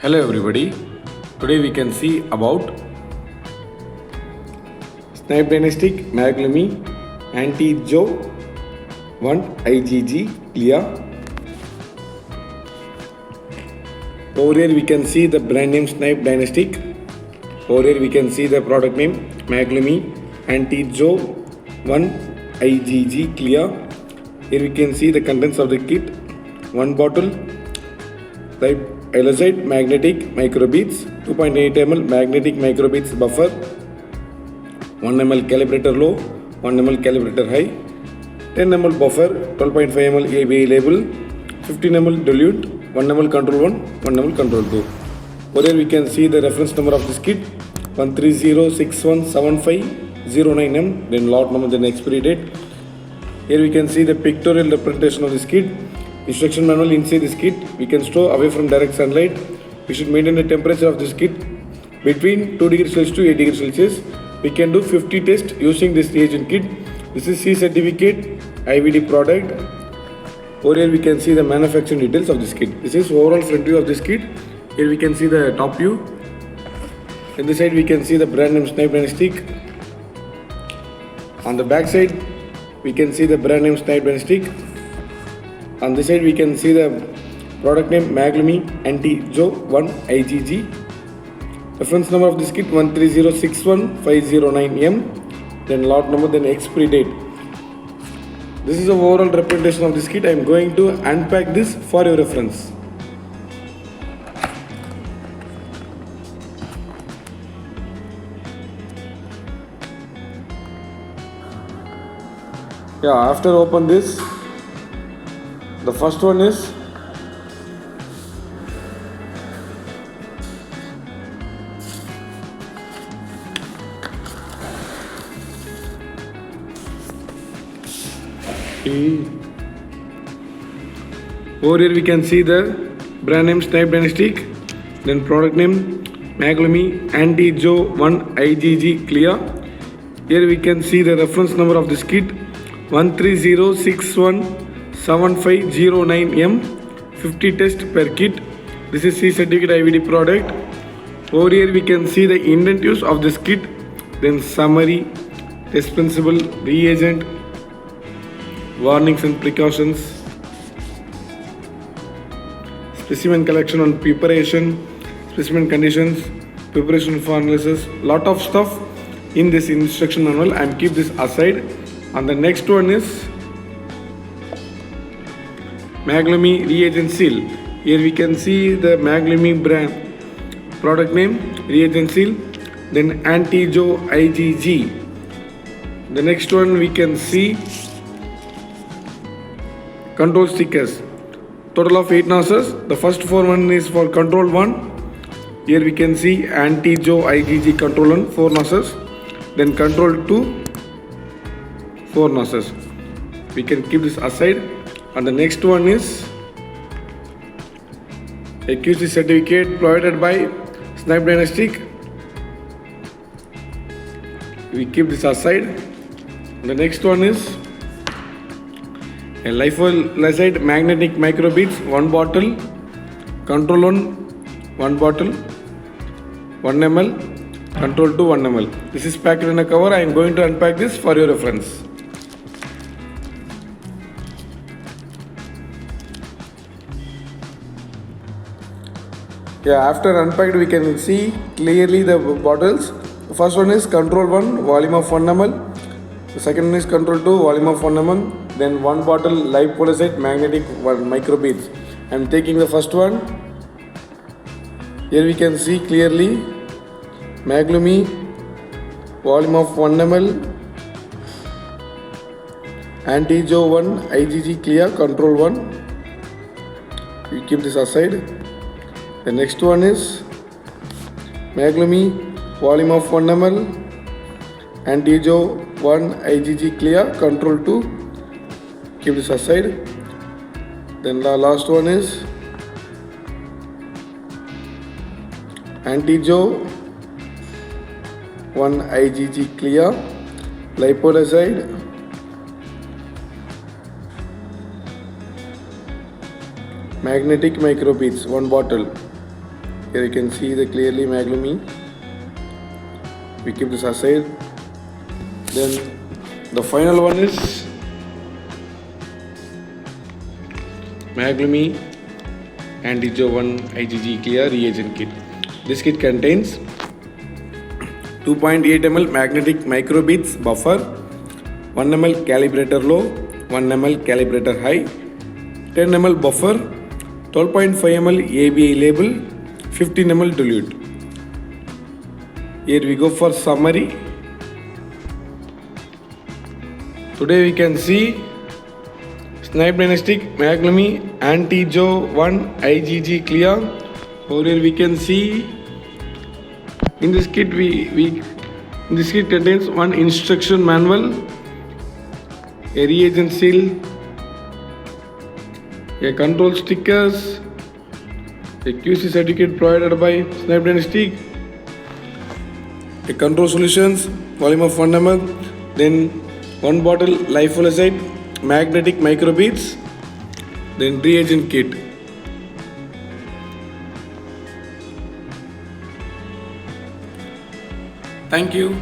Hello everybody, today we can see about Snibe MAGLUMI Anti-Jo-1 IgG CLIA. Over here we can see the brand name Snibe Dynastic. Over here we can see the product name MAGLUMI Anti-Jo-1 IgG CLIA. Here we can see the contents of the kit. One bottle, Elazite magnetic microbeads, 2.8 ml magnetic microbeads buffer, 1 ml calibrator low, 1 ml calibrator high, 10 ml buffer, 12.5 ml ABI label, 15 ml dilute, 1 ml control 1, 1 ml control 2. Over here we can see the reference number of this kit 130617509M, then lot number, then expiry date. Here we can see the pictorial representation of this kit. Instruction manual inside this kit. We can store away from direct sunlight. We should maintain the temperature of this kit between 2 degrees Celsius to 8 degrees Celsius. We can do 50 tests using this reagent kit. This is C certificate IVD product. Over here we can see the manufacturing details of this kit. This is overall front view of this kit. Here we can see the top view. In this side we can see the brand name Snibe Dynastic. On the back side we can see the brand name Snibe Dynastic. On this side we can see the product name MAGLUMI Anti-Jo-1 IgG. Reference number of this kit 130615009M. Then lot number, then expiry date. This is the overall representation of this kit. I am going to unpack this for your reference. After open this, the first one is over here we can see the brand name Snibe Dynastic, then product name MAGLUMI Anti-Jo-1 IgG CLIA. Here we can see the reference number of this kit 130617509M, 50 test per kit. This is C certificate IVD product. Over here we can see the indent use of this kit, then summary, test principle, reagent, warnings and precautions, specimen collection on preparation, specimen conditions, preparation for analysis, lot of stuff in this instruction manual. I am keep this aside. And the next one is MAGLUMI reagent seal. Here we can see the MAGLUMI brand product name, reagent seal, then Anti-Jo IgG. The next one we can see control stickers. Total of 8 nurses. The first 4 is for control 1. Here we can see Anti-Jo IgG control 1, 4 nurses. Then control 2, 4 nurses. We can keep this aside. And the next one is a QC certificate provided by Snibe Dynastic. We keep this aside. And the next one is a lyophilized magnetic microbeads, 1 bottle, control 1 bottle, 1 ml, control 2, 1 ml. This is packed in a cover. I am going to unpack this for your reference. After unpacked we can see clearly the bottles. The first one is control 1, volume of 1 ml. The second one is control 2, volume of 1 ml. Then 1 bottle lyophilized magnetic microbeads. I am taking the first one. Here we can see clearly MAGLUMI, volume of 1 ml, Anti-Jo-1 IgG CLIA control 1. We keep this aside. The next one is MAGLUMI, volume of 1 ml, Anti-Jo-1 IgG CLIA control 2. Keep this aside. Then the last one is Anti-Jo-1 IgG CLIA lyophilized magnetic microbeads, 1 bottle. Here you can see the clearly MAGLUMI. We keep this aside. Then the final one is MAGLUMI Anti-Jo-1 IgG CLIA reagent kit. This kit contains 2.8 ml magnetic microbeads buffer, 1 ml calibrator low, 1 ml calibrator high, 10 ml buffer, 12.5 ml ABI label, 15 ml dilute. Here we go for summary. Today we can see Snibe MAGLUMI Anti-Jo-1 IgG CLIA. Over here we can see in this kit this kit contains one instruction manual, a reagent seal, a control stickers, a QC certificate provided by Snibe, a control solutions, volume of 1 ml, then 1 bottle lyophilized magnetic microbeads, then reagent kit. Thank you.